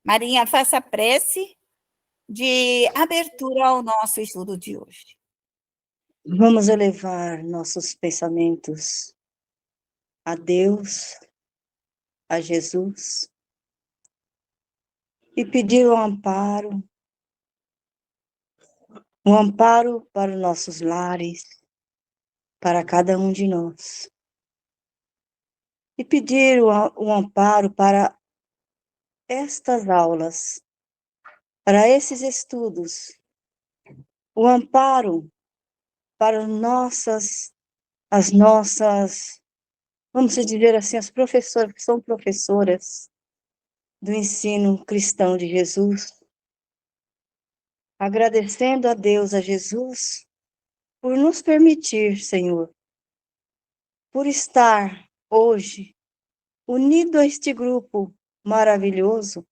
Marinha, faça a prece de abertura ao nosso estudo de hoje. Vamos elevar nossos pensamentos a Deus, a Jesus, e pedir um amparo para os nossos lares, para cada um de nós. E pedir um amparo para estas aulas, para esses estudos, o amparo para as nossas, vamos dizer assim, as professoras, que são professoras do ensino cristão de Jesus, agradecendo a Deus, a Jesus, por nos permitir, Senhor, por estar hoje unido a este grupo maravilhoso,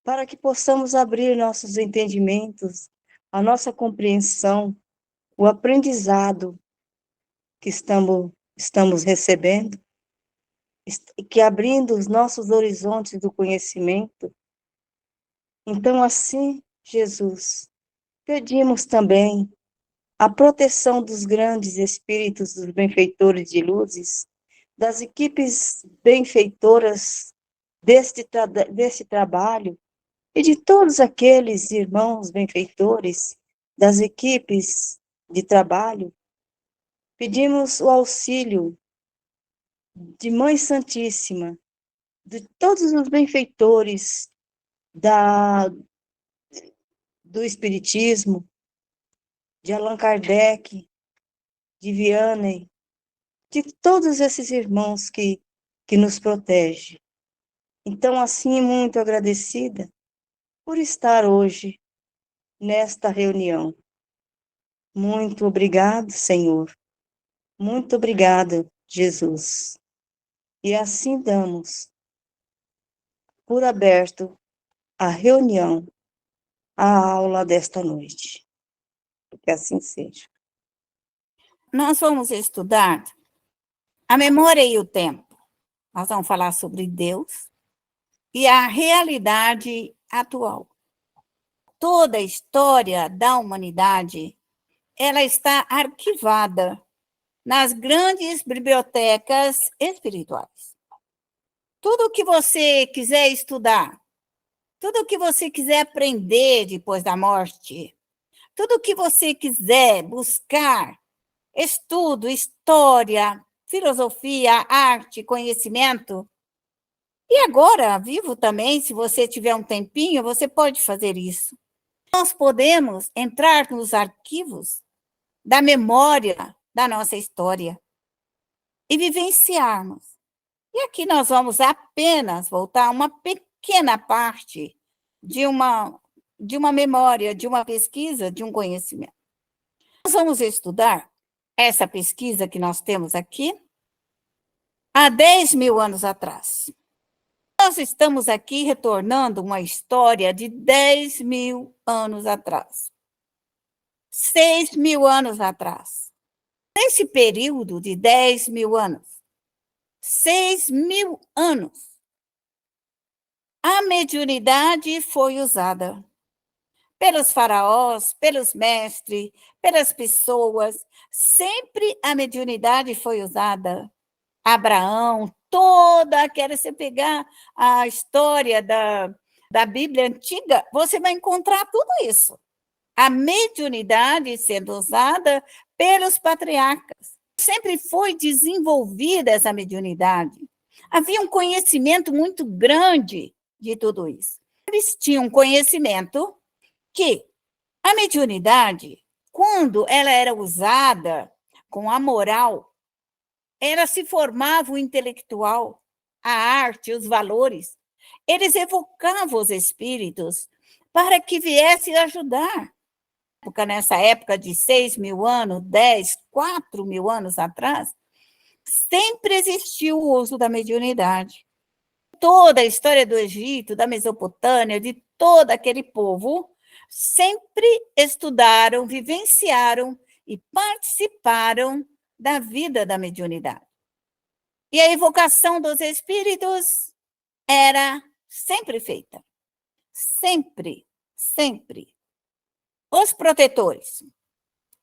para que possamos abrir nossos entendimentos, a nossa compreensão, o aprendizado que estamos recebendo, que abrindo os nossos horizontes do conhecimento. Então, assim, Jesus, pedimos também a proteção dos grandes espíritos, dos benfeitores de luzes, das equipes benfeitoras deste trabalho e de todos aqueles irmãos benfeitores das equipes de trabalho. Pedimos o auxílio de Mãe Santíssima, de todos os benfeitores do Espiritismo, de Allan Kardec, de Vianney, de todos esses irmãos que nos protegem. Então, assim, muito agradecida por estar hoje nesta reunião. Muito obrigado, Senhor. Muito obrigada, Jesus. E assim damos por aberto a reunião, a aula desta noite. Que assim seja. Nós vamos estudar a memória e o tempo. Nós vamos falar sobre Deus e a realidade atual. Toda a história da humanidade, ela está arquivada nas grandes bibliotecas espirituais. Tudo que você quiser estudar, tudo que você quiser aprender depois da morte, tudo que você quiser buscar, estudo, história, filosofia, arte, conhecimento. E agora, vivo também, se você tiver um tempinho, você pode fazer isso. Nós podemos entrar nos arquivos da memória da nossa história e vivenciarmos. E aqui nós vamos apenas voltar a uma pequena parte de uma memória, de uma pesquisa, de um conhecimento. Nós vamos estudar essa pesquisa que nós temos aqui há 10 mil anos atrás. Nós estamos aqui retornando uma história de 10 mil anos atrás. 6 mil anos atrás. Nesse período de 10 mil anos, 6 mil anos, a mediunidade foi usada pelos faraós, pelos mestres, pelas pessoas. Sempre a mediunidade foi usada. Abraão, toda aquela, você pegar a história da Bíblia antiga, você vai encontrar tudo isso. A mediunidade sendo usada pelos patriarcas. Sempre foi desenvolvida essa mediunidade. Havia um conhecimento muito grande de tudo isso. Eles tinham conhecimento que a mediunidade, quando ela era usada com a moral, ela se formava o intelectual, a arte, os valores. Eles evocavam os espíritos para que viessem ajudar. Nessa época de 6 mil anos, 10, 4 mil anos atrás, sempre existiu o uso da mediunidade. Toda a história do Egito, da Mesopotâmia, de todo aquele povo, sempre estudaram, vivenciaram e participaram da vida da mediunidade. E a evocação dos espíritos era sempre feita. sempre, sempre. Os protetores,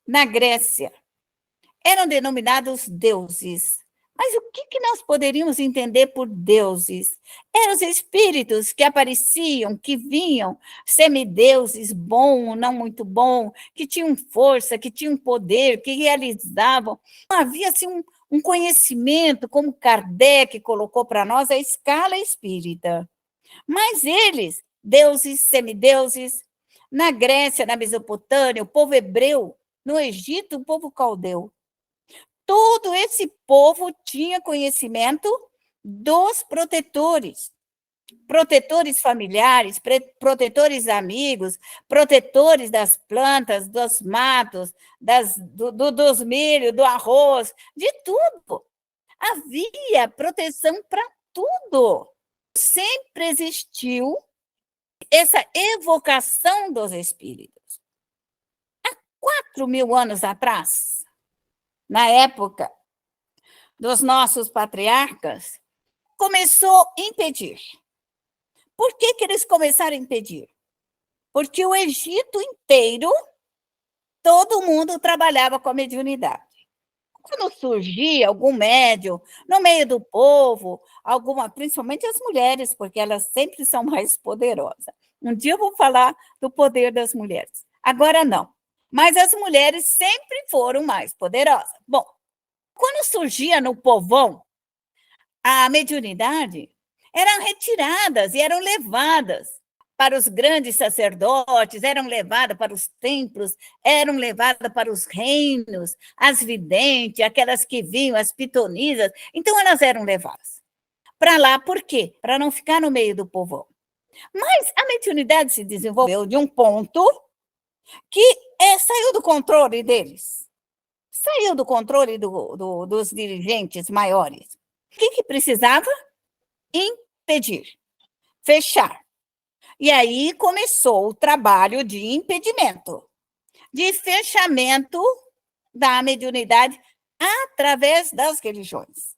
na Grécia, eram denominados deuses. Mas o que nós poderíamos entender por deuses? Eram os espíritos que apareciam, que vinham, semideuses, bom, não muito bom, que tinham força, que tinham poder, que realizavam. Havia assim, um conhecimento, como Kardec colocou para nós, a escala espírita. Mas eles, deuses, semideuses, na Grécia, na Mesopotâmia, o povo hebreu, no Egito, o povo caldeu. Todo esse povo tinha conhecimento dos protetores, protetores familiares, protetores amigos, protetores das plantas, dos matos, dos milho, do arroz, de tudo. Havia proteção para tudo. Sempre existiu essa evocação dos espíritos. Há 4.000 anos atrás, na época dos nossos patriarcas, começou a impedir. Por que eles começaram a impedir? Porque o Egito inteiro, todo mundo trabalhava com a mediunidade. Quando surgia algum médium no meio do povo, principalmente as mulheres, porque elas sempre são mais poderosas. Um dia eu vou falar do poder das mulheres. Agora não. Mas as mulheres sempre foram mais poderosas. Bom, quando surgia no povão a mediunidade, eram retiradas e eram levadas para os grandes sacerdotes, eram levadas para os templos, eram levadas para os reinos, as videntes, aquelas que vinham, as pitonisas. Então, elas eram levadas para lá. Por quê? Para não ficar no meio do povão. Mas a mediunidade se desenvolveu de um ponto que saiu do controle deles. Saiu do controle dos dirigentes maiores. O que precisava? Impedir, fechar. E aí começou o trabalho de impedimento, de fechamento da mediunidade através das religiões.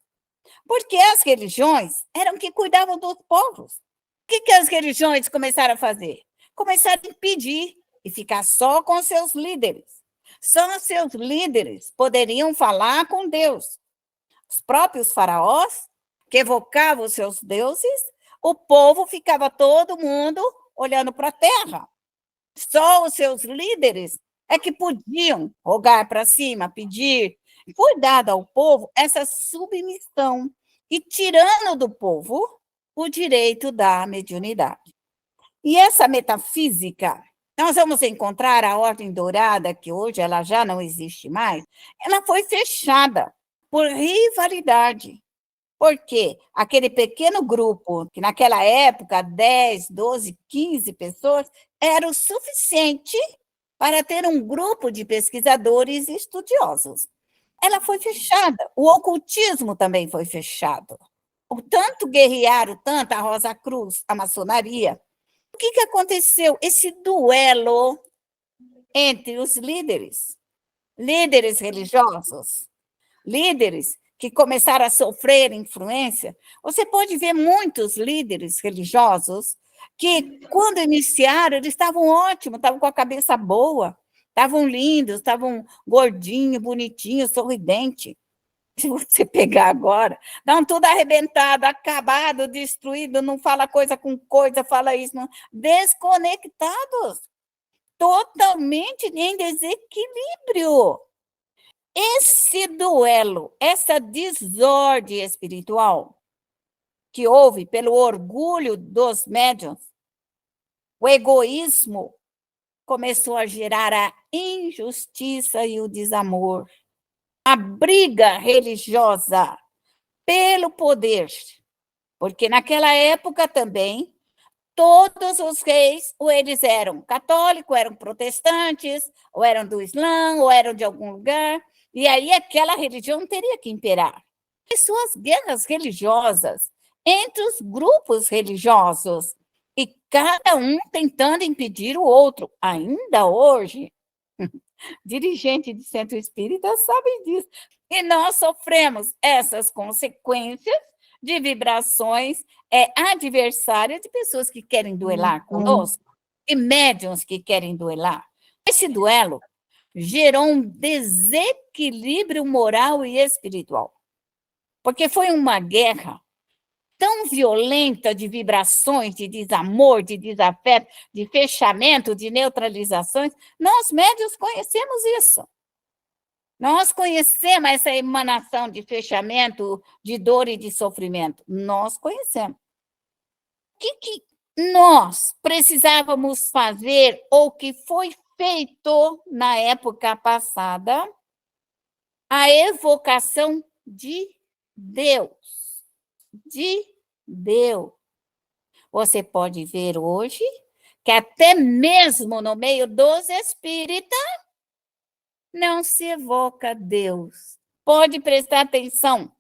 Porque as religiões eram que cuidavam dos povos. O que as religiões começaram a fazer? Começaram a impedir e ficar só com seus líderes. Só seus líderes poderiam falar com Deus. Os próprios faraós, que evocavam os seus deuses, o povo ficava todo mundo olhando para a terra. Só os seus líderes é que podiam rogar para cima, pedir. Foi dada ao povo essa submissão e tirando do povo o direito da mediunidade. E essa metafísica, nós vamos encontrar a Ordem Dourada, que hoje ela já não existe mais, ela foi fechada por rivalidade. Porque aquele pequeno grupo, que naquela época, 10, 12, 15 pessoas, era o suficiente para ter um grupo de pesquisadores e estudiosos. Ela foi fechada. O ocultismo também foi fechado. O tanto guerrearam, tanto a Rosa Cruz, a maçonaria. O que aconteceu? Esse duelo entre os líderes religiosos, líderes que começaram a sofrer influência. Você pode ver muitos líderes religiosos que, quando iniciaram, eles estavam ótimos, estavam com a cabeça boa, estavam lindos, estavam gordinhos, bonitinhos, sorridentes. Se você pegar agora, estão tudo arrebentado, acabado, destruído, não fala coisa com coisa, fala isso, não, desconectados, totalmente em desequilíbrio. Esse duelo, essa desordem espiritual que houve pelo orgulho dos médiuns, o egoísmo começou a gerar a injustiça e o desamor, a briga religiosa pelo poder, porque naquela época também todos os reis, ou eles eram católicos, eram protestantes, ou eram do Islã, ou eram de algum lugar. E aí aquela religião teria que imperar. E suas guerras religiosas entre os grupos religiosos, e cada um tentando impedir o outro. Ainda hoje, dirigente de centro espírita sabe disso. E nós sofremos essas consequências de vibrações, é adversária de pessoas que querem duelar conosco, e médiuns que querem duelar. Esse duelo gerou um desequilíbrio moral e espiritual, porque foi uma guerra tão violenta de vibrações, de desamor, de desafeto, de fechamento, de neutralizações. Nós, médiuns, conhecemos isso. Nós conhecemos essa emanação de fechamento, de dor e de sofrimento. Nós conhecemos. O que nós precisávamos fazer, ou que foi feito na época passada? A evocação de Deus. De Deus. Você pode ver hoje que até mesmo no meio dos espíritas não se evoca Deus. Pode prestar atenção.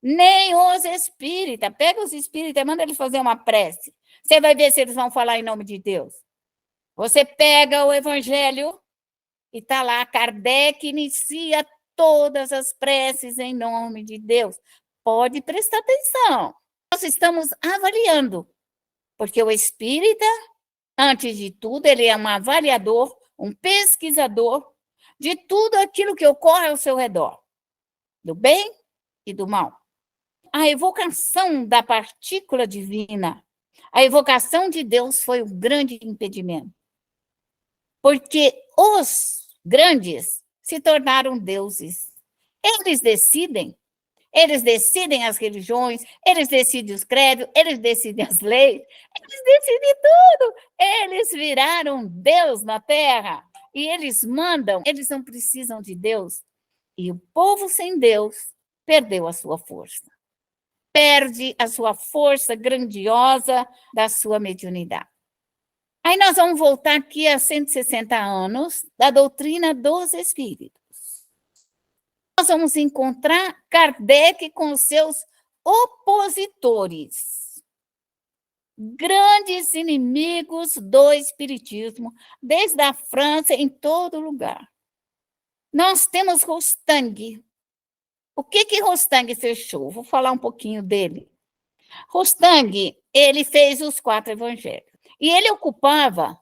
Nem os espíritas. Pega os espíritas e manda eles fazer uma prece. Você vai ver se eles vão falar em nome de Deus. Você pega o evangelho e está lá, Kardec inicia todas as preces em nome de Deus. Pode prestar atenção. Nós estamos avaliando, porque o espírita, antes de tudo, ele é um avaliador, um pesquisador de tudo aquilo que ocorre ao seu redor, do bem e do mal. A evocação da partícula divina, a evocação de Deus foi o grande impedimento, porque os grandes se tornaram deuses. Eles decidem as religiões, eles decidem os credos, eles decidem as leis, eles decidem tudo. Eles viraram Deus na Terra e eles mandam, eles não precisam de Deus. E o povo sem Deus perdeu a sua força. Perde a sua força grandiosa da sua mediunidade. Aí nós vamos voltar aqui a 160 anos da doutrina dos espíritos. Nós vamos encontrar Kardec com seus opositores, grandes inimigos do espiritismo, desde a França, em todo lugar. Nós temos Rostand. O que Rostand fechou? Vou falar um pouquinho dele. Rostand, ele fez os 4 evangelhos. E ele ocupava,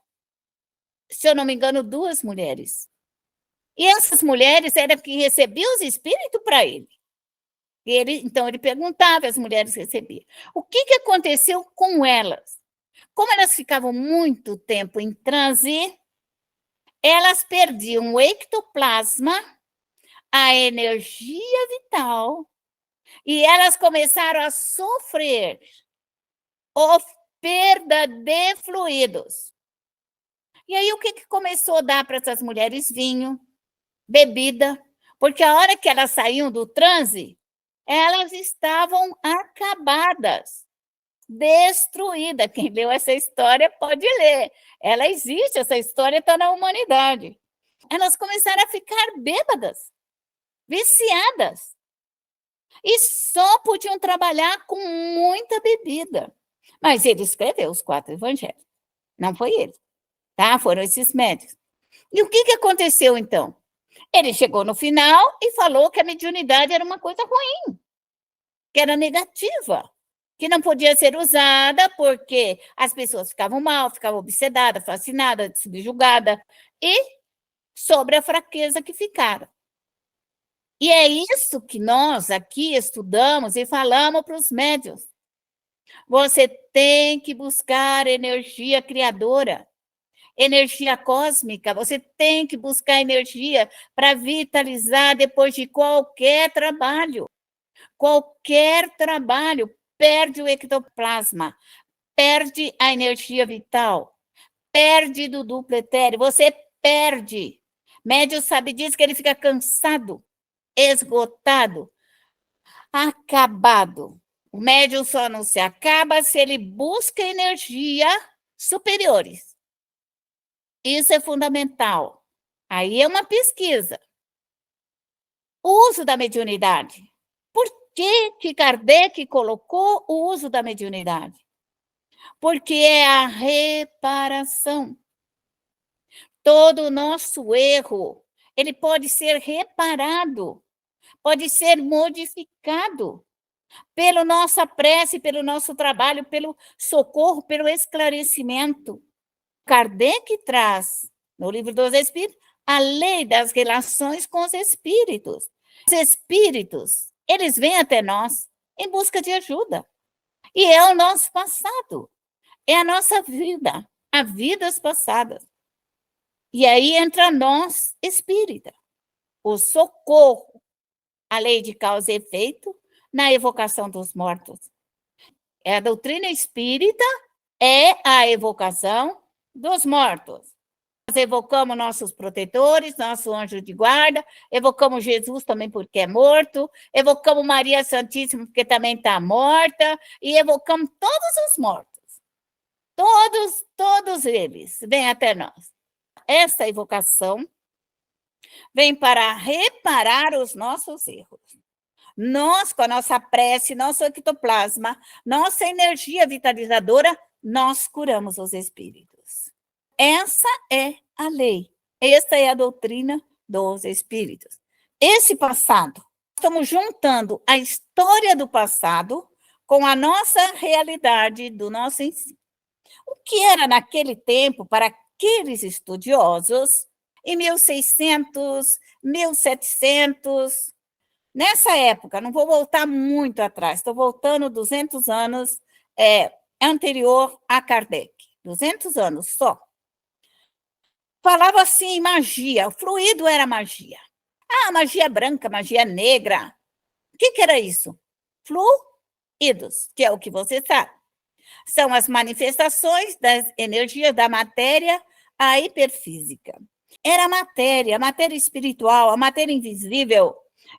se eu não me engano, 2 mulheres. E essas mulheres eram que recebiam os espíritos para ele. Então, ele perguntava, as mulheres recebiam. O que aconteceu com elas? Como elas ficavam muito tempo em transe, elas perdiam o ectoplasma, a energia vital, e elas começaram a sofrer a perda de fluidos. E aí, o que começou a dar para essas mulheres? Vinho, bebida, porque a hora que elas saíam do transe, elas estavam acabadas, destruídas. Quem leu essa história pode ler. Ela existe, essa história está na humanidade. Elas começaram a ficar bêbadas, viciadas, e só podiam trabalhar com muita bebida. Mas ele escreveu os 4 evangelhos. Não foi ele, tá? Foram esses médicos. E o que aconteceu, então? Ele chegou no final e falou que a mediunidade era uma coisa ruim, que era negativa, que não podia ser usada porque as pessoas ficavam mal, ficavam obsedadas, fascinadas, subjugadas, e sobre a fraqueza que ficaram. E é isso que nós aqui estudamos e falamos para os médiuns. Você tem que buscar energia criadora, energia cósmica, você tem que buscar energia para vitalizar depois de qualquer trabalho. Qualquer trabalho perde o ectoplasma, perde a energia vital, perde do duplo etéreo, você perde. Médium sabe disso, que ele fica cansado, esgotado, acabado. O médium só não se acaba se ele busca energia superiores. Isso é fundamental. Aí é uma pesquisa. O uso da mediunidade. Por que Kardec colocou o uso da mediunidade? Porque é a reparação. Todo o nosso erro, ele pode ser reparado, pode ser modificado. pela nossa prece, pelo nosso trabalho, pelo socorro, pelo esclarecimento. Kardec traz, no Livro dos Espíritos, a lei das relações com os espíritos. Os espíritos, eles vêm até nós em busca de ajuda. E é o nosso passado, é a nossa vida, a vidas passadas. E aí entra nós, espírita, o socorro, a lei de causa e efeito na evocação dos mortos. A doutrina espírita é a evocação dos mortos. Nós evocamos nossos protetores, nosso anjo de guarda, evocamos Jesus também porque é morto, evocamos Maria Santíssima porque também está morta, e evocamos todos os mortos. Todos eles vêm até nós. Essa evocação vem para reparar os nossos erros. Nós, com a nossa prece, nosso ectoplasma, nossa energia vitalizadora, nós curamos os espíritos. Essa é a lei. Essa é a doutrina dos espíritos. Esse passado, estamos juntando a história do passado com a nossa realidade do nosso ensino. O que era naquele tempo para aqueles estudiosos, em 1600, 1700, nessa época, não vou voltar muito atrás, estou voltando 200 anos anterior a Kardec, 200 anos só. Falava assim, magia, o fluido era magia. Ah, magia branca, magia negra. O que era isso? Fluidos, que é o que você sabe. São as manifestações das energias da matéria à hiperfísica. Era a matéria espiritual, a matéria invisível,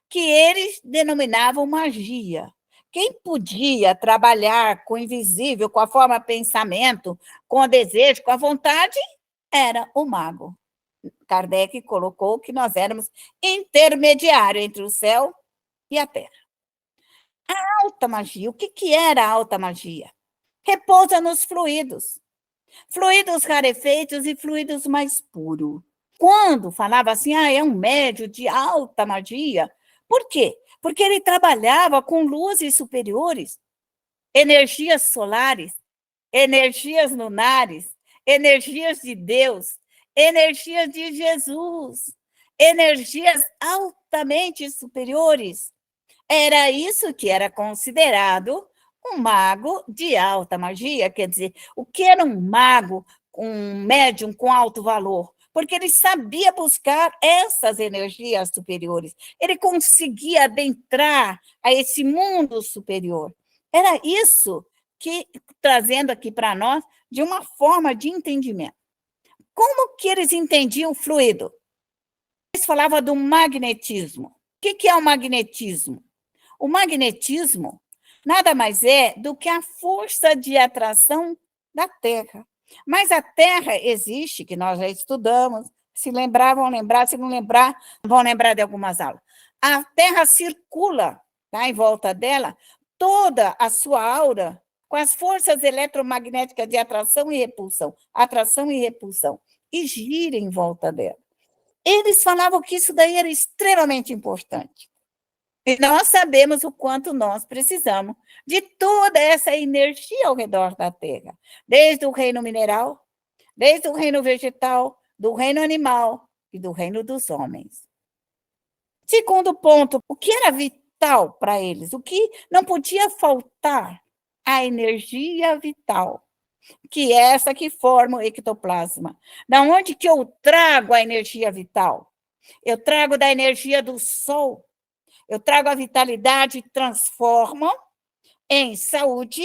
que eles denominavam magia. Quem podia trabalhar com o invisível, com a forma pensamento, com o desejo, com a vontade, era o mago. Kardec colocou que nós éramos intermediário entre o céu e a terra. A alta magia, o que era a alta magia? Repousa nos fluidos rarefeitos e fluidos mais puros. Quando falava assim, é um médium de alta magia, por quê? Porque ele trabalhava com luzes superiores, energias solares, energias lunares, energias de Deus, energias de Jesus, energias altamente superiores. Era isso que era considerado um mago de alta magia, quer dizer, o que era um mago, um médium com alto valor? Porque ele sabia buscar essas energias superiores, ele conseguia adentrar a esse mundo superior. Era isso que, trazendo aqui para nós, de uma forma de entendimento. Como que eles entendiam o fluido? Eles falavam do magnetismo. O que é o magnetismo? O magnetismo nada mais é do que a força de atração da Terra. Mas a Terra existe, que nós já estudamos, se lembrar, vão lembrar, se não lembrar, vão lembrar de algumas aulas. A Terra circula, tá, em volta dela, toda a sua aura com as forças eletromagnéticas de atração e repulsão, e gira em volta dela. Eles falavam que isso daí era extremamente importante. E nós sabemos o quanto nós precisamos de toda essa energia ao redor da Terra, desde o reino mineral, desde o reino vegetal, do reino animal e do reino dos homens. Segundo ponto, o que era vital para eles? O que não podia faltar? A energia vital, que é essa que forma o ectoplasma. Da onde que eu trago a energia vital? Eu trago da energia do Sol. Eu trago a vitalidade, transformo em saúde,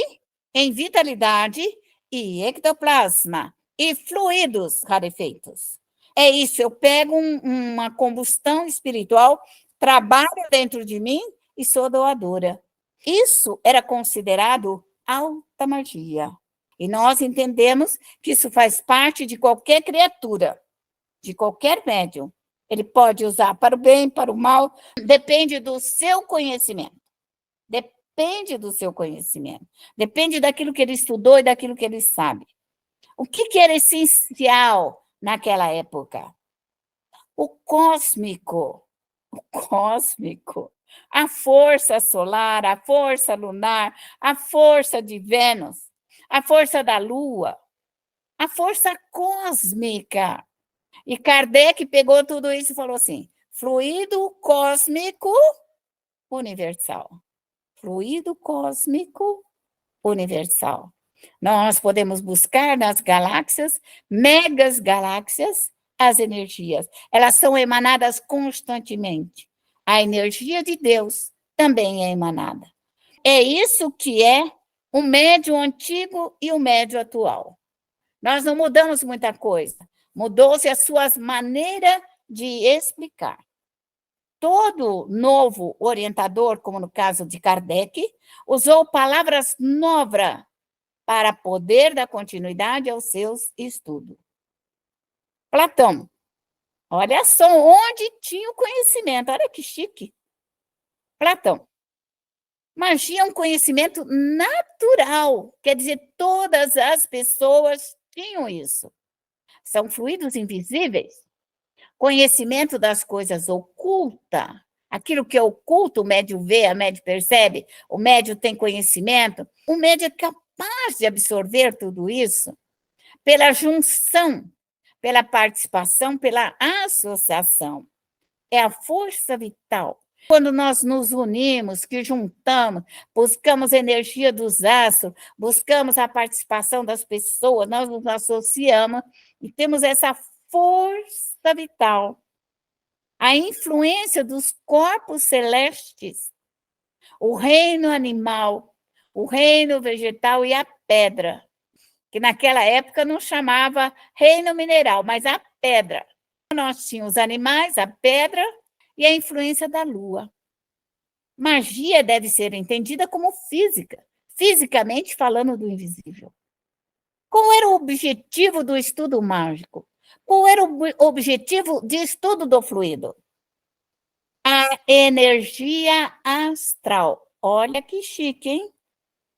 em vitalidade e ectoplasma e fluidos rarefeitos. É isso, eu pego uma combustão espiritual, trabalho dentro de mim e sou doadora. Isso era considerado alta magia. E nós entendemos que isso faz parte de qualquer criatura, de qualquer médium. Ele pode usar para o bem, para o mal, depende do seu conhecimento. Depende do seu conhecimento. Depende daquilo que ele estudou e daquilo que ele sabe. O que era essencial naquela época? O cósmico. O cósmico. A força solar, a força lunar, a força de Vênus, a força da Lua, a força cósmica. E Kardec pegou tudo isso e falou assim: fluido cósmico universal. Fluido cósmico universal. Nós podemos buscar nas galáxias, megas galáxias, as energias. Elas são emanadas constantemente. A energia de Deus também é emanada. É isso que é o médium antigo e o médium atual. Nós não mudamos muita coisa. Mudou-se as suas maneiras de explicar. Todo novo orientador, como no caso de Kardec, usou palavras novas para poder dar continuidade aos seus estudos. Platão, olha só onde tinha o conhecimento, olha que chique. Platão, magia é um conhecimento natural, quer dizer, todas as pessoas tinham isso. São fluidos invisíveis. Conhecimento das coisas oculta, aquilo que é oculto, o médium vê, a médium percebe, o médium tem conhecimento, o médium é capaz de absorver tudo isso pela junção, pela participação, pela associação. É a força vital. Quando nós nos unimos, que juntamos, buscamos energia dos astros, buscamos a participação das pessoas, nós nos associamos e temos essa força vital. A influência dos corpos celestes, o reino animal, o reino vegetal e a pedra, que naquela época não chamava reino mineral, mas a pedra. Nós tínhamos os animais, a pedra e a influência da lua. Magia deve ser entendida como física, fisicamente falando do invisível. Qual era o objetivo do estudo mágico? Qual era o objetivo de estudo do fluido? A energia astral. Olha que chique, hein?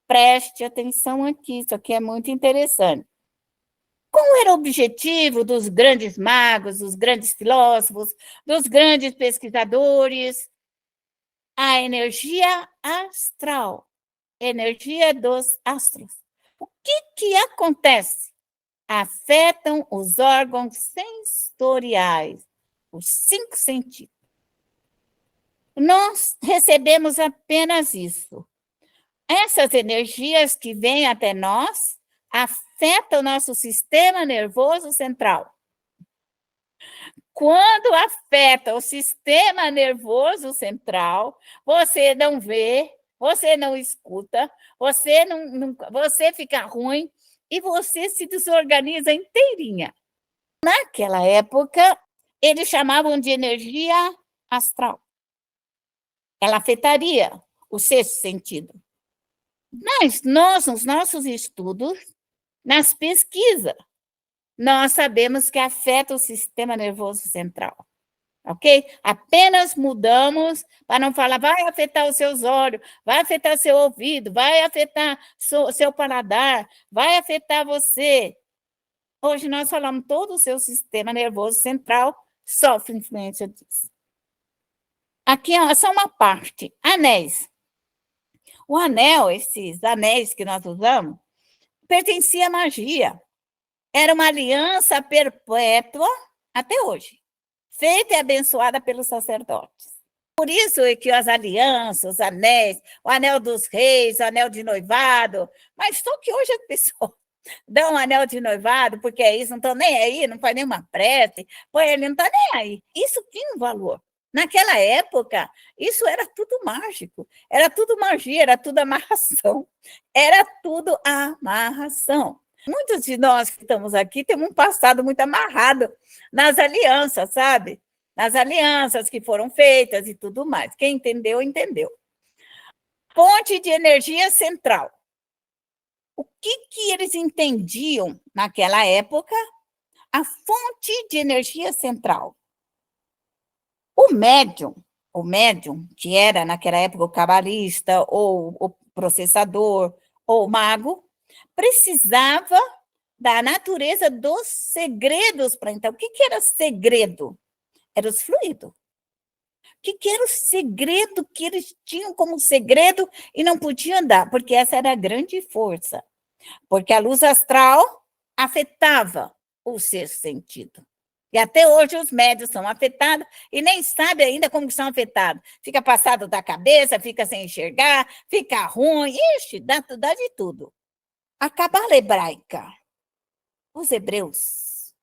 Preste atenção aqui, isso aqui é muito interessante. Qual era o objetivo dos grandes magos, dos grandes filósofos, dos grandes pesquisadores? A energia astral, energia dos astros. O que acontece? Afetam os órgãos sensoriais, os 5 sentidos. Nós recebemos apenas isso. Essas energias que vêm até nós afetam o nosso sistema nervoso central. Quando afeta o sistema nervoso central, você não vê, você não escuta, você fica ruim e você se desorganiza inteirinha. Naquela época, eles chamavam de energia astral. Ela afetaria o 6º sentido. Mas nós, nos nossos estudos, nas pesquisas, nós sabemos que afeta o sistema nervoso central, ok? Apenas mudamos para não falar, vai afetar os seus olhos, vai afetar seu ouvido, vai afetar seu paladar, vai afetar você. Hoje nós falamos todo o seu sistema nervoso central sofre influência disso. Aqui é só uma parte, anéis. O anel, esses anéis que nós usamos, pertencia à magia. Era uma aliança perpétua até hoje, feita e abençoada pelos sacerdotes. Por isso é que as alianças, os anéis, o anel dos reis, o anel de noivado, mas só que hoje as pessoas dão um anel de noivado, porque é isso, não estão nem aí, não faz nenhuma prece, põe ele, não está nem aí. Isso tinha um valor. Naquela época, isso era tudo mágico, era tudo magia, era tudo amarração, era tudo amarração. Muitos de nós que estamos aqui temos um passado muito amarrado nas alianças, sabe? Nas alianças que foram feitas e tudo mais. Quem entendeu, entendeu. Fonte de energia central. O que eles entendiam naquela época? A fonte de energia central. O médium, que era naquela época o cabalista, ou o processador, ou o mago, precisava da natureza dos segredos para então. O que era segredo? Era os fluidos. que era o segredo que eles tinham como segredo e não podiam dar, porque essa era a grande força. Porque a luz astral afetava o sexto sentido. E até hoje os médios são afetados e nem sabe ainda como são afetados. Fica passado da cabeça, fica sem enxergar, fica ruim, ixi, dá de tudo. A cabala hebraica, os hebreus,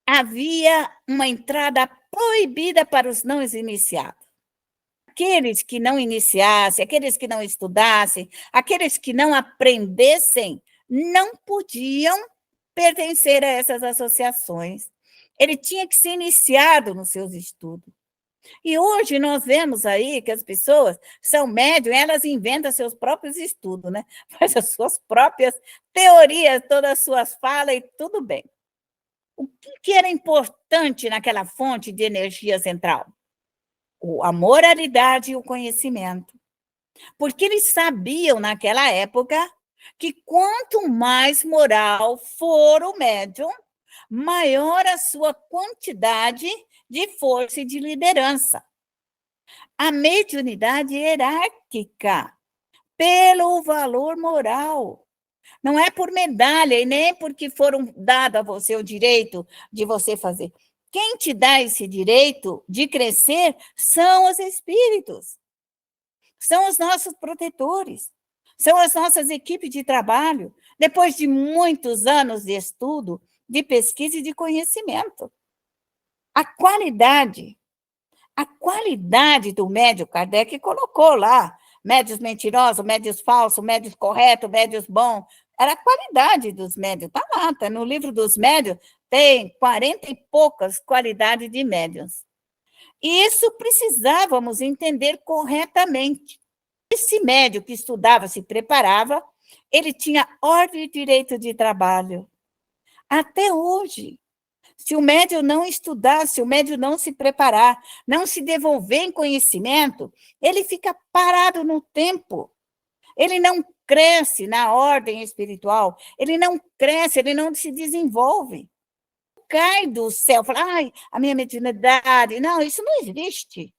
havia uma entrada proibida para os não iniciados. Aqueles que não iniciassem, aqueles que não estudassem, aqueles que não aprendessem, não podiam pertencer a essas associações. Ele tinha que ser iniciado nos seus estudos. E hoje nós vemos aí que as pessoas são médium, elas inventam seus próprios estudos, né? Faz as suas próprias teorias, todas as suas falas e tudo bem. O que era importante naquela fonte de energia central? A moralidade e o conhecimento. Porque eles sabiam naquela época que quanto mais moral for o médium, maior a sua quantidade de força e de liderança. A mediunidade hierárquica, pelo valor moral. Não é por medalha e nem porque foram dado a você o direito de você fazer. Quem te dá esse direito de crescer são os espíritos. São os nossos protetores. São as nossas equipes de trabalho, depois de muitos anos de estudo, de pesquisa e de conhecimento. A qualidade do médium, Kardec colocou lá, médios mentirosos, médios falsos, médios corretos, médios bons, era a qualidade dos médios, está lá, está no livro dos médios, tem 40 e poucas qualidades de médiuns. E isso precisávamos entender corretamente. Esse médium que estudava, se preparava, ele tinha ordem e direito de trabalho. Até hoje, se o médium não estudar, se o médium não se preparar, não se devolver em conhecimento, ele fica parado no tempo. Ele não cresce na ordem espiritual, ele não cresce, ele não se desenvolve. Cai do céu, fala, ai, a minha mediunidade. Não, isso não existe.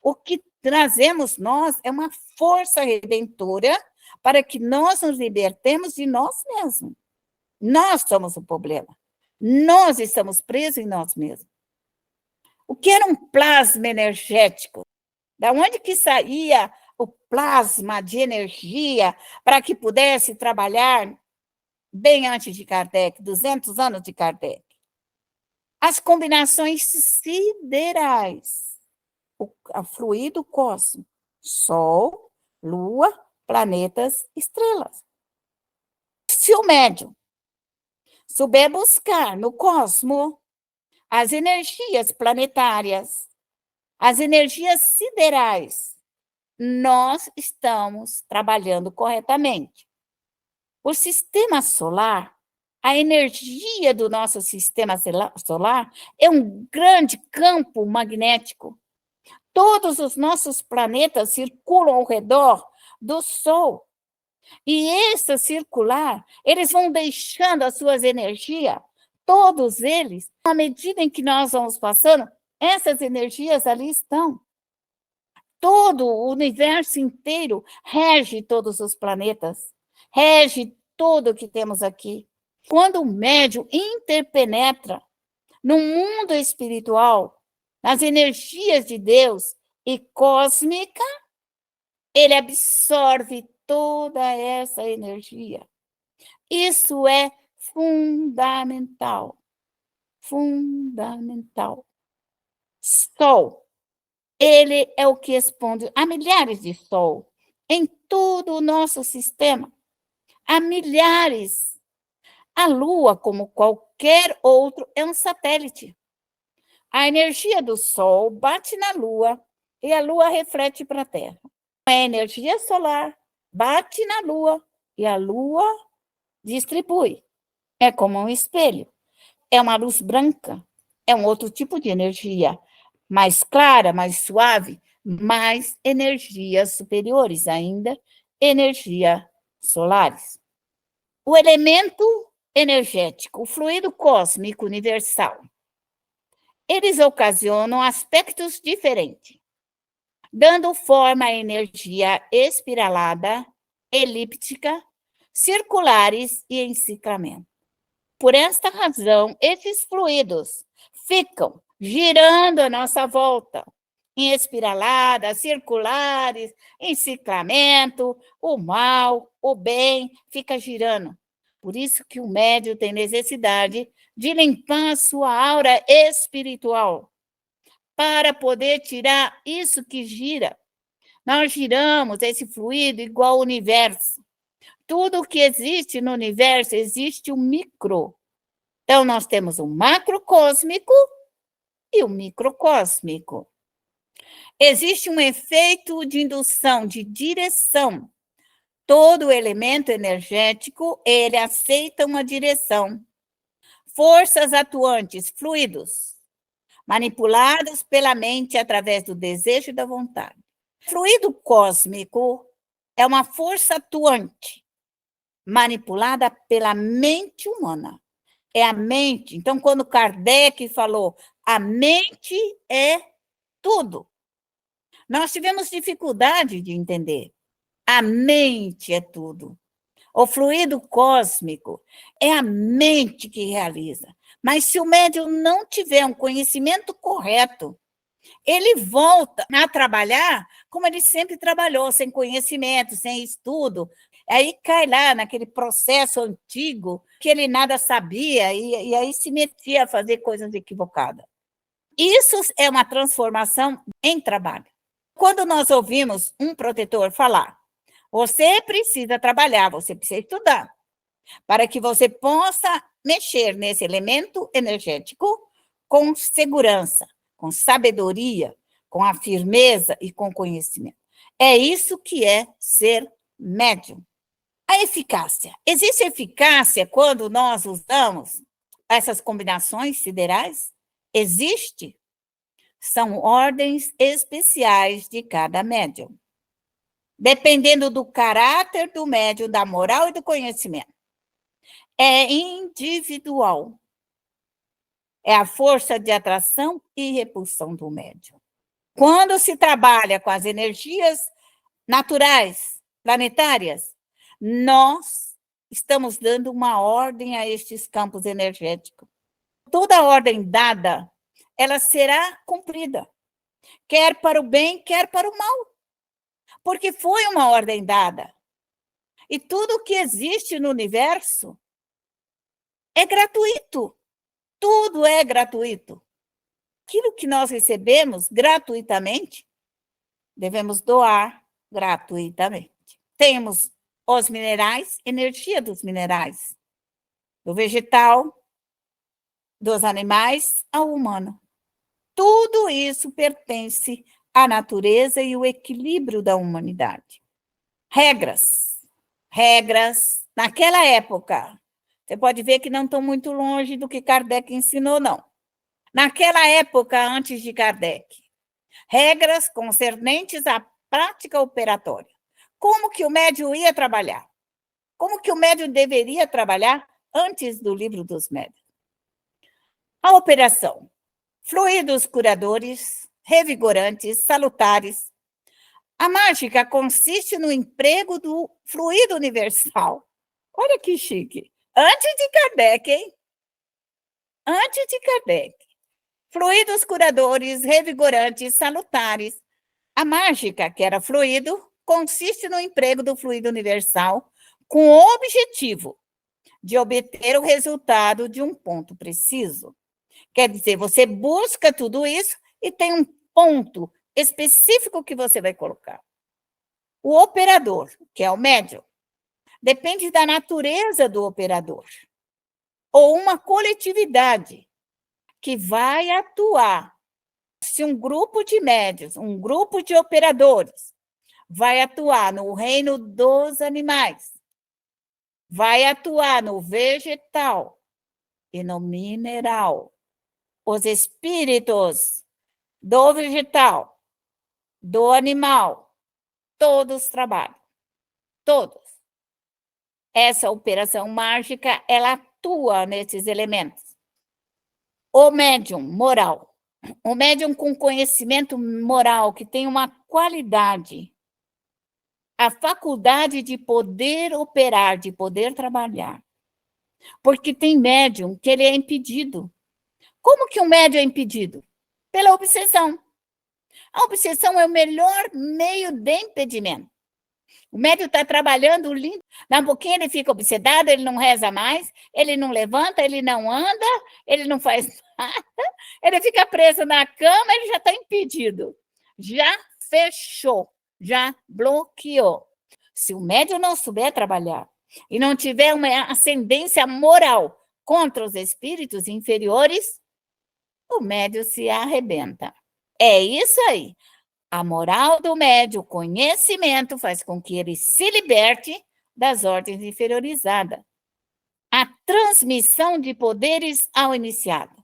O que trazemos nós é uma força redentora para que nós nos libertemos de nós mesmos. Nós somos o problema. Nós estamos presos em nós mesmos. O que era um plasma energético? Da onde que saía o plasma de energia para que pudesse trabalhar bem antes de Kardec, 200 anos de Kardec? As combinações siderais, o fluido cósmico, Sol, Lua, planetas, estrelas. Se o médium souber buscar no cosmos as energias planetárias, as energias siderais, nós estamos trabalhando corretamente. O sistema solar, a energia do nosso sistema solar é um grande campo magnético. Todos os nossos planetas circulam ao redor do Sol. E esse circular, eles vão deixando as suas energias, todos eles, à medida em que nós vamos passando, essas energias ali estão. Todo o universo inteiro rege todos os planetas, rege tudo o que temos aqui. Quando o médium interpenetra no mundo espiritual, nas energias de Deus e cósmica, ele absorve toda essa energia. Isso é fundamental. Fundamental. Sol, ele é o que responde a milhares de sol em todo o nosso sistema. Há milhares. A Lua, como qualquer outro, é um satélite. A energia do Sol bate na Lua e a Lua reflete para a Terra. A energia solar bate na Lua e a Lua distribui. É como um espelho. É uma luz branca. É um outro tipo de energia. Mais clara, mais suave, mais energias superiores ainda, energia solares. O elemento energético, o fluido cósmico universal, eles ocasionam aspectos diferentes. dando forma à energia espiralada, elíptica, circulares e em ciclamento. Por esta razão, esses fluidos ficam girando à nossa volta, em espiraladas, circulares, em ciclamento, o mal, o bem, fica girando. Por isso que o médium tem necessidade de limpar a sua aura espiritual, para poder tirar isso que gira. Nós giramos esse fluido igual ao universo. Tudo que existe no universo, existe um micro. Então, nós temos o macrocósmico e o microcósmico. Existe um efeito de indução, de direção. Todo elemento energético, ele aceita uma direção. Forças atuantes, fluidos, manipulados pela mente através do desejo e da vontade. Fluido cósmico é uma força atuante, manipulada pela mente humana. É a mente. Então, quando Kardec falou, a mente é tudo, nós tivemos dificuldade de entender. A mente é tudo. O fluido cósmico é a mente que realiza. Mas se o médium não tiver um conhecimento correto, ele volta a trabalhar como ele sempre trabalhou, sem conhecimento, sem estudo. Aí cai lá naquele processo antigo que ele nada sabia e aí se metia a fazer coisas equivocadas. Isso é uma transformação em trabalho. Quando nós ouvimos um protetor falar, você precisa trabalhar, você precisa estudar, para que você possa mexer nesse elemento energético com segurança, com sabedoria, com a firmeza e com conhecimento. É isso que é ser médium. A eficácia. Existe eficácia quando nós usamos essas combinações siderais? Existe. São ordens especiais de cada médium, dependendo do caráter do médium, da moral e do conhecimento. É individual. É a força de atração e repulsão do médium. Quando se trabalha com as energias naturais, planetárias, nós estamos dando uma ordem a estes campos energéticos. Toda ordem dada, ela será cumprida, quer para o bem, quer para o mal, porque foi uma ordem dada. E tudo que existe no universo é gratuito. Tudo é gratuito. Aquilo que nós recebemos gratuitamente, devemos doar gratuitamente. Temos os minerais, energia dos minerais, do vegetal, dos animais ao humano. Tudo isso pertence à natureza e ao equilíbrio da humanidade. Regras. Naquela época, você pode ver que não estão muito longe do que Kardec ensinou, não. Naquela época, antes de Kardec, regras concernentes à prática operatória. Como que o médium ia trabalhar? Como que o médium deveria trabalhar antes do livro dos médiuns? A operação. Fluidos curadores, revigorantes, salutares. A mágica consiste no emprego do fluido universal. Olha que chique. Antes de Kardec, hein? Antes de Kardec. Fluidos curadores, revigorantes, salutares. A mágica, que era fluido, consiste no emprego do fluido universal com o objetivo de obter o resultado de um ponto preciso. Quer dizer, você busca tudo isso e tem um ponto específico que você vai colocar. O operador, que é o médium, depende da natureza do operador, ou uma coletividade que vai atuar. Se um grupo de médiuns, um grupo de operadores, vai atuar no reino dos animais, vai atuar no vegetal e no mineral. Os espíritos do vegetal, do animal, todos trabalham. Todos. Essa operação mágica, ela atua nesses elementos. O médium moral. O médium com conhecimento moral, que tem uma qualidade, a faculdade de poder operar, de poder trabalhar. Porque tem médium que ele é impedido. Como que um médium é impedido? Pela obsessão. A obsessão é o melhor meio de impedimento. O médium está trabalhando lindo, daqui a pouquinho ele fica obsedado, ele não reza mais, ele não levanta, ele não anda, ele não faz nada, ele fica preso na cama, ele já está impedido. Já fechou, já bloqueou. Se o médium não souber trabalhar e não tiver uma ascendência moral contra os espíritos inferiores, o médium se arrebenta. É isso aí. A moral do médium, o conhecimento, faz com que ele se liberte das ordens inferiorizadas. A transmissão de poderes ao iniciado.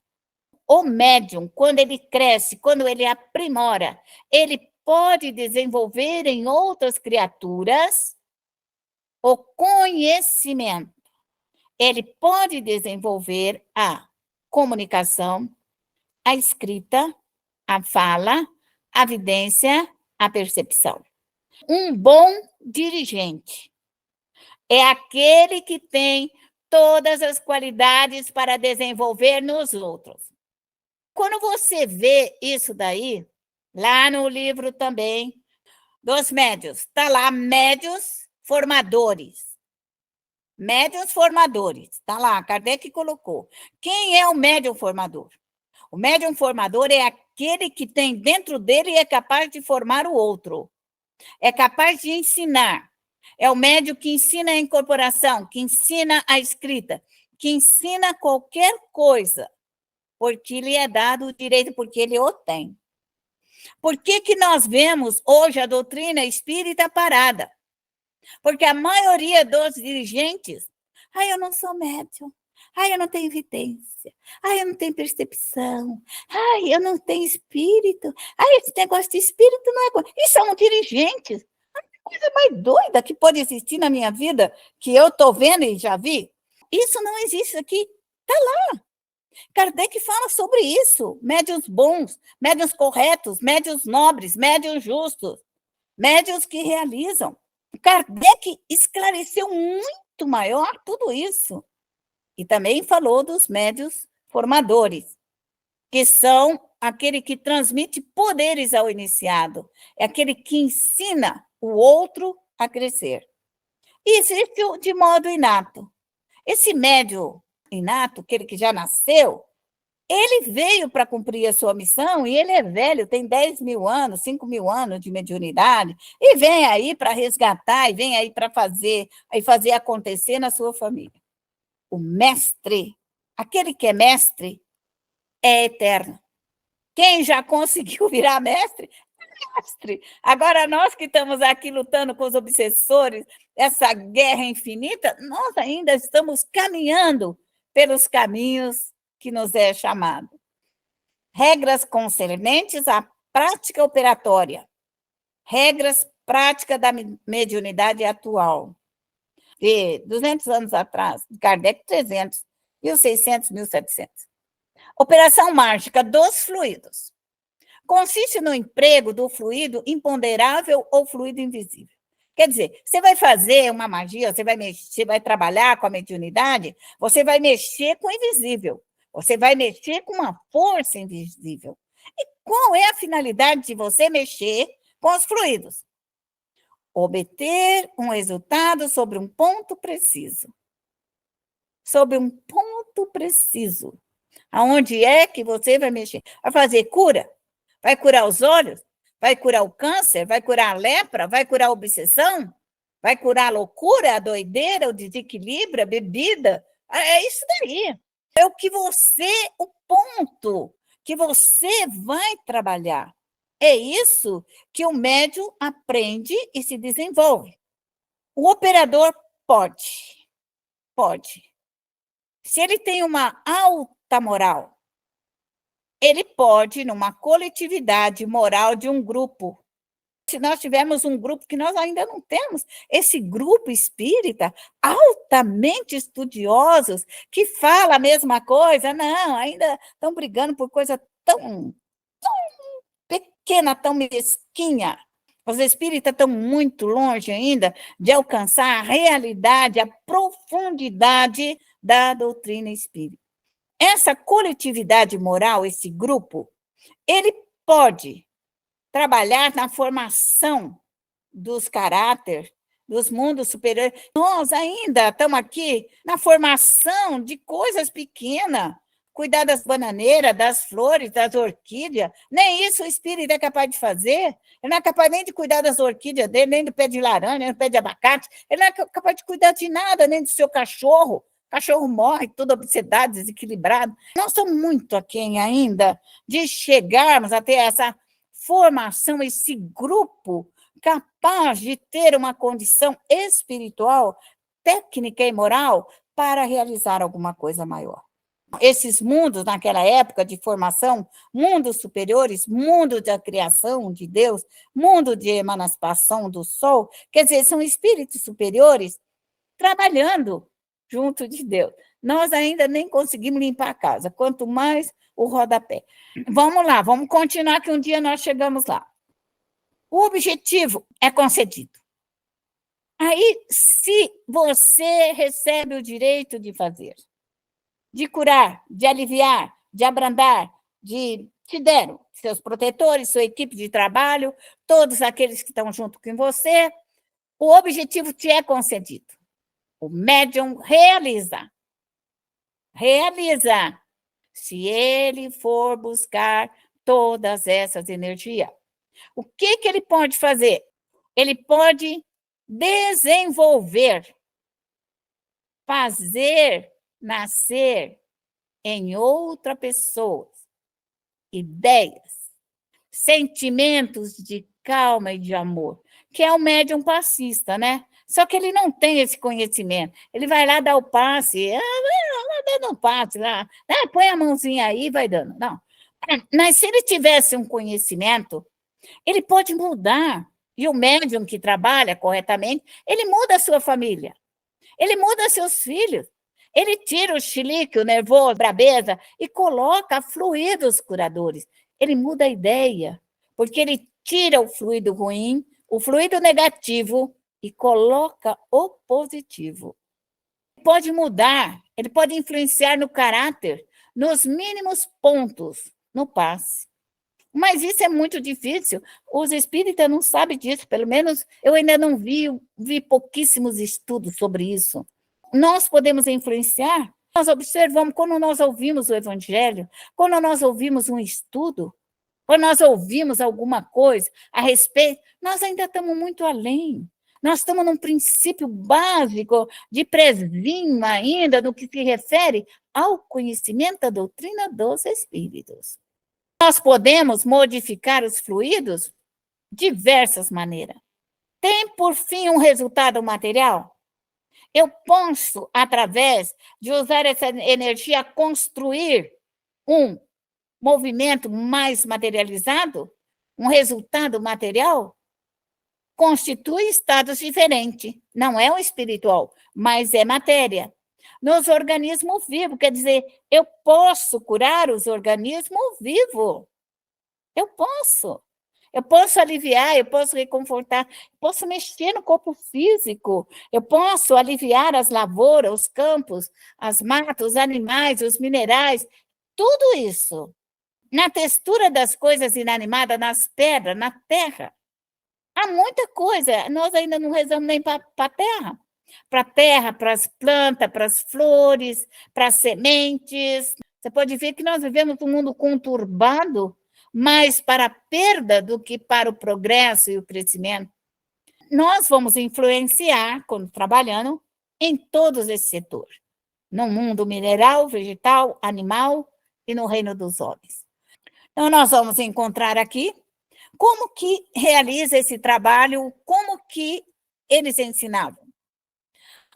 O médium, quando ele cresce, quando ele aprimora, ele pode desenvolver em outras criaturas o conhecimento. Ele pode desenvolver a comunicação, a escrita, a fala, a vidência, a percepção. Um bom dirigente é aquele que tem todas as qualidades para desenvolver nos outros. Quando você vê isso daí, lá no livro também dos médiuns, está lá médiuns formadores. Médiuns formadores, está lá, Kardec colocou. Quem é o médium formador? O médium formador é aquele que tem dentro dele e é capaz de formar o outro. É capaz de ensinar. É o médium que ensina a incorporação, que ensina a escrita, que ensina qualquer coisa, porque lhe é dado o direito, porque ele o tem. Por que nós vemos hoje a doutrina espírita parada? Porque a maioria dos dirigentes, eu não sou médium, eu não tenho evidência, eu não tenho percepção, eu não tenho espírito, esse negócio de espírito não é coisa. E são dirigentes. A coisa mais doida que pode existir na minha vida, que eu estou vendo e já vi, isso não existe aqui. Está lá. Kardec fala sobre isso. Médiuns bons, médiuns corretos, médiuns nobres, médiuns justos, médiuns que realizam. Kardec esclareceu muito maior tudo isso. E também falou dos médiuns formadores, que são aquele que transmite poderes ao iniciado, é aquele que ensina o outro a crescer. E existe o de modo inato. Esse médium inato, aquele que já nasceu, ele veio para cumprir a sua missão e ele é velho, tem 10 mil anos, 5 mil anos de mediunidade, e vem aí para resgatar, e vem aí para fazer acontecer na sua família. O mestre, aquele que é mestre, é eterno. Quem já conseguiu virar mestre, é mestre. Agora, nós que estamos aqui lutando com os obsessores, essa guerra infinita, nós ainda estamos caminhando pelos caminhos que nos é chamado. Regras concernentes à prática operatória. Regras práticas da mediunidade atual. De 200 anos atrás, Kardec 300, 1600, 1700. Operação mágica dos fluidos. Consiste no emprego do fluido imponderável ou fluido invisível. Quer dizer, você vai fazer uma magia, você vai trabalhar com a mediunidade, você vai mexer com o invisível. Você vai mexer com uma força invisível. E qual é a finalidade de você mexer com os fluidos? Obter um resultado sobre um ponto preciso. Sobre um ponto preciso. Aonde é que você vai mexer? Vai fazer cura? Vai curar os olhos? Vai curar o câncer? Vai curar a lepra? Vai curar a obsessão? Vai curar a loucura, a doideira, o desequilíbrio, a bebida? É isso daí. É o ponto que você vai trabalhar. É isso que o médium aprende e se desenvolve. O operador pode. Se ele tem uma alta moral, ele pode, numa coletividade moral de um grupo. Se nós tivermos um grupo que nós ainda não temos, esse grupo espírita, altamente estudiosos, que fala a mesma coisa, não, ainda estão brigando por coisa tão pequena, tão mesquinha. Os espíritas estão muito longe ainda de alcançar a realidade, a profundidade da doutrina espírita. Essa coletividade moral, esse grupo, ele pode trabalhar na formação dos caráteres, dos mundos superiores. Nós ainda estamos aqui na formação de coisas pequenas, cuidar das bananeiras, das flores, das orquídeas. Nem isso o espírito é capaz de fazer. Ele não é capaz nem de cuidar das orquídeas dele, nem do pé de laranja, nem do pé de abacate. Ele não é capaz de cuidar de nada, nem do seu cachorro. O cachorro morre, todo obsedado, desequilibrado. Nós estamos muito aquém ainda de chegarmos a ter essa formação, esse grupo capaz de ter uma condição espiritual, técnica e moral para realizar alguma coisa maior. Esses mundos, naquela época de formação, mundos superiores, mundo da criação de Deus, mundo de emanação do Sol, quer dizer, são espíritos superiores trabalhando junto de Deus. Nós ainda nem conseguimos limpar a casa, quanto mais o rodapé. Vamos lá, vamos continuar que um dia nós chegamos lá. O objetivo é concedido. Aí, se você recebe o direito de fazer, de curar, de aliviar, de abrandar, te deram seus protetores, sua equipe de trabalho, todos aqueles que estão junto com você, o objetivo te é concedido. O médium realiza, se ele for buscar todas essas energias. O que ele pode fazer? Ele pode desenvolver, fazer nascer em outra pessoa ideias, sentimentos de calma e de amor, que é o médium passista, né? Só que ele não tem esse conhecimento. Ele vai lá dar o passe, vai dando um passe lá, põe a mãozinha aí e vai dando. Não. Mas se ele tivesse um conhecimento, ele pode mudar. E o médium que trabalha corretamente, ele muda a sua família, ele muda seus filhos, ele tira o chilique, o nervoso, a brabeza e coloca fluidos curadores. Ele muda a ideia, porque ele tira o fluido ruim, o fluido negativo e coloca o positivo. Pode mudar, ele pode influenciar no caráter, nos mínimos pontos, no passe. Mas isso é muito difícil. Os espíritas não sabem disso, pelo menos eu ainda não vi pouquíssimos estudos sobre isso. Nós podemos influenciar, nós observamos quando nós ouvimos o Evangelho, quando nós ouvimos um estudo, quando nós ouvimos alguma coisa a respeito, nós ainda estamos muito além. Nós estamos num princípio básico de prezinho ainda no que se refere ao conhecimento da doutrina dos espíritos. Nós podemos modificar os fluidos de diversas maneiras. Tem, por fim, um resultado material? Eu posso, através de usar essa energia, construir um movimento mais materializado? Um resultado material? Constitui estados diferentes. Não é o espiritual, mas é matéria. Nos organismos vivos, quer dizer, eu posso curar os organismos vivos. Eu posso aliviar, eu posso reconfortar, eu posso mexer no corpo físico, eu posso aliviar as lavouras, os campos, as matas, os animais, os minerais, tudo isso. Na textura das coisas inanimadas, nas pedras, na terra. Há muita coisa, nós ainda não rezamos nem para a terra. Para a terra, para as plantas, para as flores, para as sementes. Você pode ver que nós vivemos um mundo conturbado, mais para a perda do que para o progresso e o crescimento. Nós vamos influenciar, quando trabalhando, em todos esses setores. No mundo mineral, vegetal, animal e no reino dos homens. Então, nós vamos encontrar aqui como que realiza esse trabalho, como que eles ensinavam.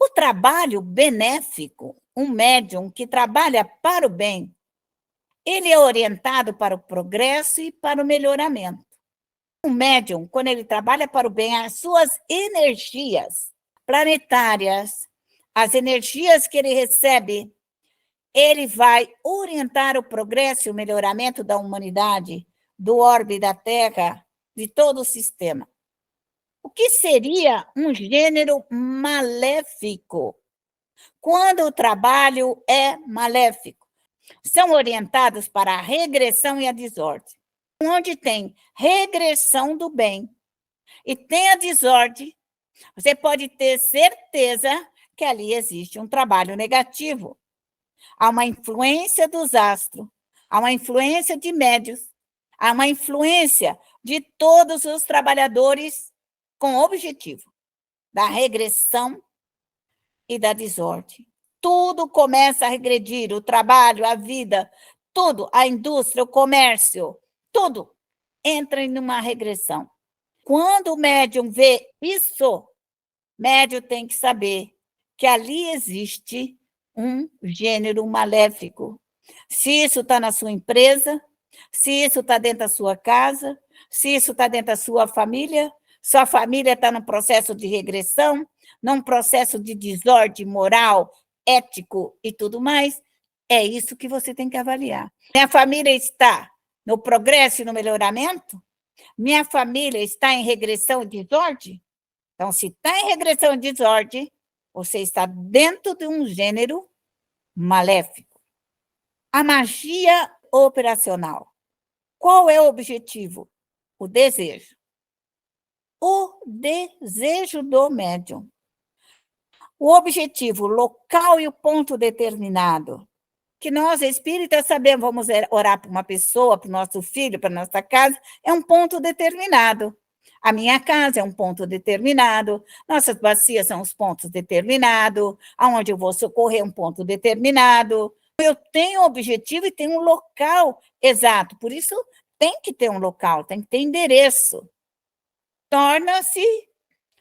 O trabalho benéfico, um médium que trabalha para o bem, ele é orientado para o progresso e para o melhoramento. O médium, quando ele trabalha para o bem, as suas energias planetárias, as energias que ele recebe, ele vai orientar o progresso e o melhoramento da humanidade, do orbe da Terra, de todo o sistema. O que seria um gênero maléfico? Quando o trabalho é maléfico, são orientados para a regressão e a desordem. Onde tem regressão do bem e tem a desordem, você pode ter certeza que ali existe um trabalho negativo. Há uma influência dos astros, há uma influência de médios, há uma influência de todos os trabalhadores com o objetivo da regressão e da desordem. Tudo começa a regredir, o trabalho, a vida, tudo, a indústria, o comércio, tudo entra em uma regressão. Quando o médium vê isso, o médium tem que saber que ali existe um gênero maléfico. Se isso está na sua empresa, se isso está dentro da sua casa, se isso está dentro da sua família está num processo de regressão, num processo de desordem moral, ético e tudo mais, é isso que você tem que avaliar. Minha família está no progresso e no melhoramento? Minha família está em regressão e desordem? Então, se está em regressão e desordem, você está dentro de um gênero maléfico. A magia operacional. Qual é o objetivo? O desejo. O desejo do médium. O objetivo local e o ponto determinado. Que nós, espíritas, sabemos, vamos orar para uma pessoa, para o nosso filho, para a nossa casa, é um ponto determinado. A minha casa é um ponto determinado, nossas bacias são os pontos determinados, aonde eu vou socorrer um ponto determinado. Eu tenho um objetivo e tenho um local exato, por isso tem que ter um local, tem que ter endereço. Torna-se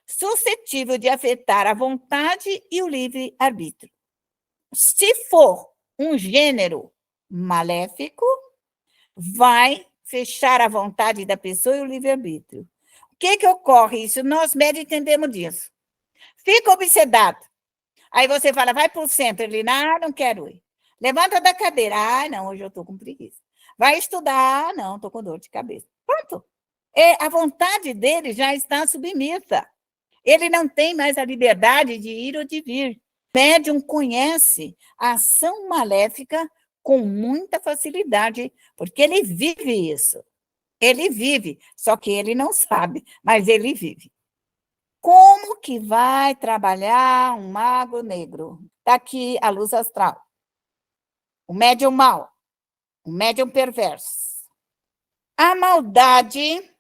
suscetível de afetar a vontade e o livre-arbítrio. Se for um gênero maléfico, vai fechar a vontade da pessoa e o livre-arbítrio. O que ocorre isso? Nós médicos entendemos disso. Fica obsedado. Aí você fala, vai para o centro. Ele, não quero ir. Levanta da cadeira. Não, hoje eu estou com preguiça. Vai estudar. Não, estou com dor de cabeça. Pronto. A vontade dele já está submissa. Ele não tem mais a liberdade de ir ou de vir. O médium conhece a ação maléfica com muita facilidade, porque ele vive isso. Ele vive, só que ele não sabe, mas ele vive. Como que vai trabalhar um mago negro? Está aqui a luz astral. O médium mau, o médium perverso. A maldade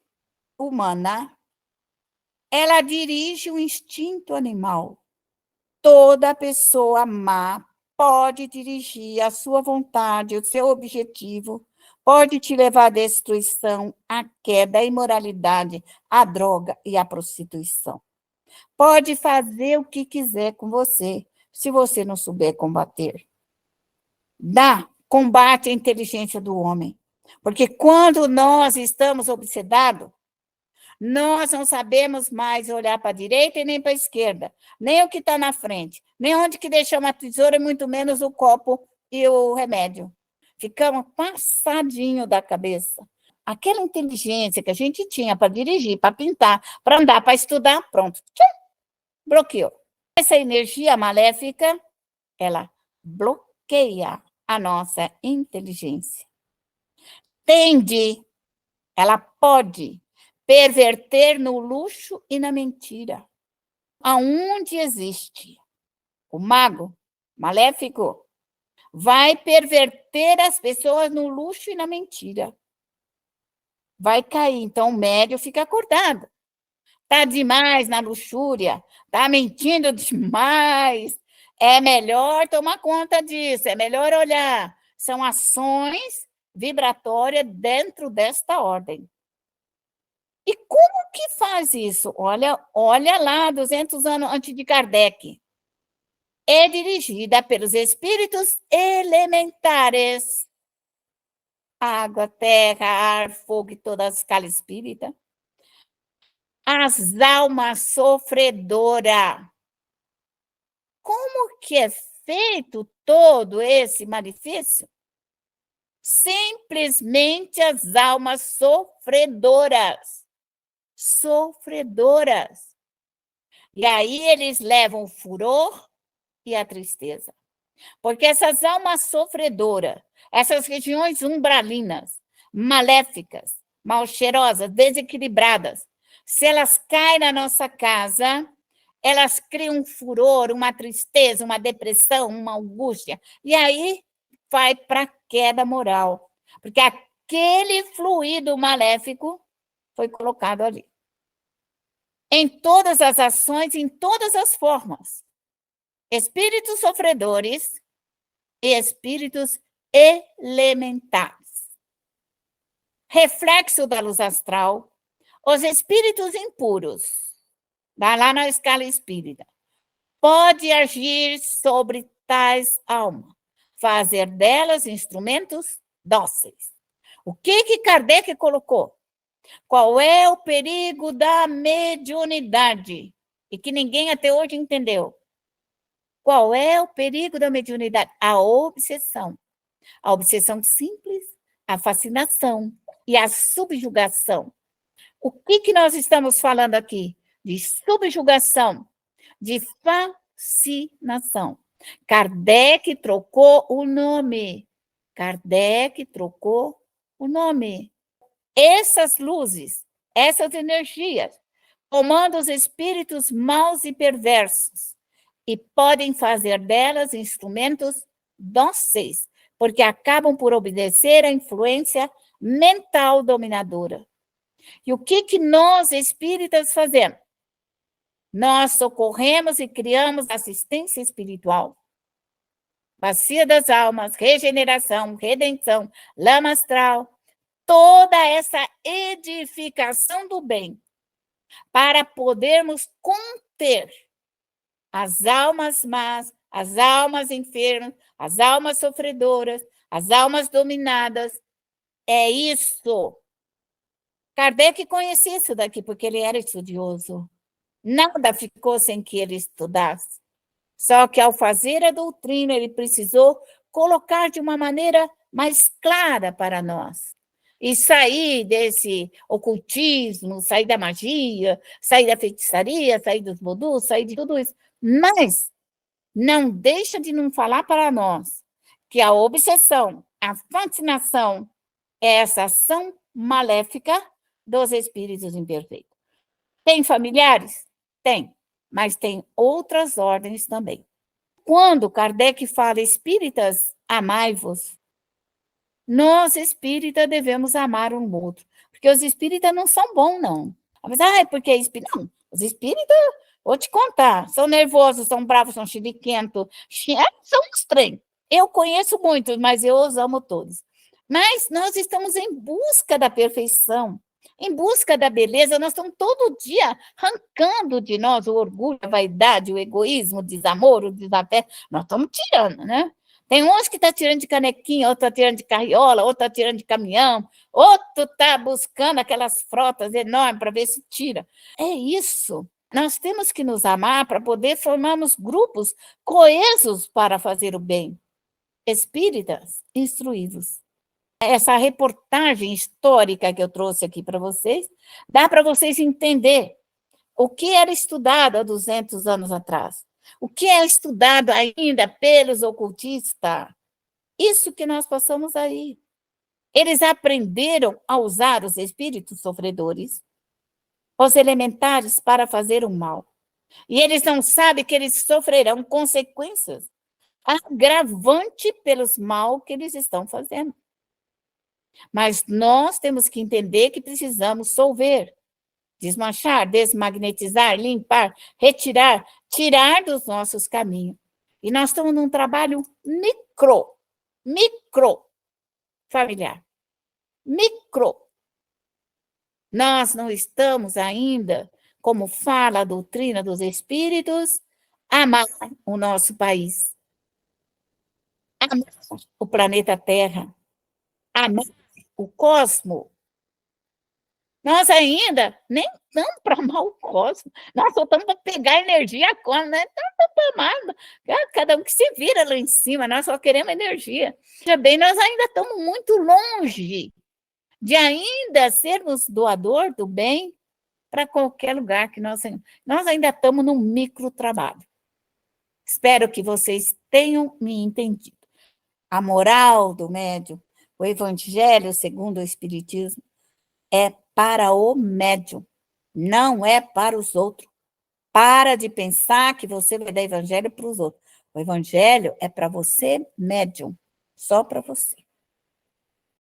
humana, ela dirige o instinto animal. Toda pessoa má pode dirigir a sua vontade, o seu objetivo, pode te levar à destruição, à queda, à imoralidade, à droga e à prostituição. Pode fazer o que quiser com você, se você não souber combater. Combate a inteligência do homem. Porque quando nós estamos obsedados, nós não sabemos mais olhar para a direita e nem para a esquerda, nem o que está na frente, nem onde que deixamos a tesoura, e muito menos o copo e o remédio. Ficamos passadinho da cabeça. Aquela inteligência que a gente tinha para dirigir, para pintar, para andar, para estudar, pronto, bloqueou. Essa energia maléfica, ela bloqueia a nossa inteligência. Ela pode perverter no luxo e na mentira. Aonde existe o mago maléfico, vai perverter as pessoas no luxo e na mentira. Vai cair. Então, o médium fica acordado. Está demais na luxúria, está mentindo demais. É melhor tomar conta disso, é melhor olhar. São ações vibratórias dentro desta ordem. E como que faz isso? Olha lá, 200 anos antes de Kardec. É dirigida pelos espíritos elementares. Água, terra, ar, fogo e toda a escala espírita. As almas sofredoras. Como que é feito todo esse malefício? Simplesmente as almas sofredoras. sofredoras. E aí eles levam o furor e a tristeza. Porque essas almas sofredoras, essas regiões umbralinas, maléficas, mal cheirosas, desequilibradas, se elas caem na nossa casa, elas criam um furor, uma tristeza, uma depressão, uma angústia. E aí vai para a queda moral. Porque aquele fluido maléfico foi colocado ali. Em todas as ações, em todas as formas. Espíritos sofredores e espíritos elementares. Reflexo da luz astral, os espíritos impuros, lá na escala espírita, pode agir sobre tais almas, fazer delas instrumentos dóceis. O que Kardec colocou? Qual é o perigo da mediunidade? E que ninguém até hoje entendeu. Qual é o perigo da mediunidade? A obsessão. A obsessão simples, a fascinação e a subjugação. O que nós estamos falando aqui? De subjugação, de fascinação. Kardec trocou o nome. Kardec trocou o nome. Essas luzes, essas energias, comandam os espíritos maus e perversos e podem fazer delas instrumentos dóceis, porque acabam por obedecer à influência mental dominadora. E o que nós, espíritas, fazemos? Nós socorremos e criamos assistência espiritual. Bacia das almas, regeneração, redenção, lama astral, toda essa edificação do bem, para podermos conter as almas más, as almas enfermas, as almas sofredoras, as almas dominadas. É isso. Kardec conhecia isso daqui, porque ele era estudioso. Nada ficou sem que ele estudasse. Só que, ao fazer a doutrina, ele precisou colocar de uma maneira mais clara para nós. E sair desse ocultismo, sair da magia, sair da feitiçaria, sair dos vodus, sair de tudo isso. Mas não deixa de não falar para nós que a obsessão, a fascinação é essa ação maléfica dos espíritos imperfeitos. Tem familiares? Tem, mas tem outras ordens também. Quando Kardec fala espíritas, amai-vos, nós espíritas devemos amar um outro, porque os espíritas não são bons, não. Mas, porque espírita? Não, os espíritas, vou te contar, são nervosos, são bravos, são chiliquentos, são estranhos. Eu conheço muitos, mas eu os amo todos. Mas nós estamos em busca da perfeição, em busca da beleza, nós estamos todo dia arrancando de nós o orgulho, a vaidade, o egoísmo, o desamor, o desafeto, nós estamos tirando, né? Tem uns que estão tirando de canequinha, outro está tirando de carriola, outro está tirando de caminhão, outro está buscando aquelas frotas enormes para ver se tira. É isso. Nós temos que nos amar para poder formarmos grupos coesos para fazer o bem. Espíritas instruídos. Essa reportagem histórica que eu trouxe aqui para vocês, dá para vocês entender o que era estudado há 200 anos atrás, o que é estudado ainda pelos ocultistas. Isso que nós passamos aí. Eles aprenderam a usar os espíritos sofredores, os elementares, para fazer o mal. E eles não sabem que eles sofrerão consequências agravantes pelos mal que eles estão fazendo. Mas nós temos que entender que precisamos solver, desmanchar, desmagnetizar, limpar, retirar, tirar dos nossos caminhos. E nós estamos num trabalho micro familiar. Micro. Nós não estamos ainda, como fala a doutrina dos espíritos, amar o nosso país, amar o planeta Terra, amar o cosmos. Nós ainda nem estamos para amar o cosmos, nós só estamos para pegar energia quando, né? Estamos para amar, cada um que se vira lá em cima, nós só queremos energia. Já bem, nós ainda estamos muito longe de ainda sermos doador do bem, para qualquer lugar que nós ainda estamos num micro trabalho. Espero que vocês tenham me entendido. A moral do médium, o evangelho segundo o espiritismo, é para o médium, não é para os outros. Para de pensar que você vai dar evangelho para os outros. O evangelho é para você, médium, só para você.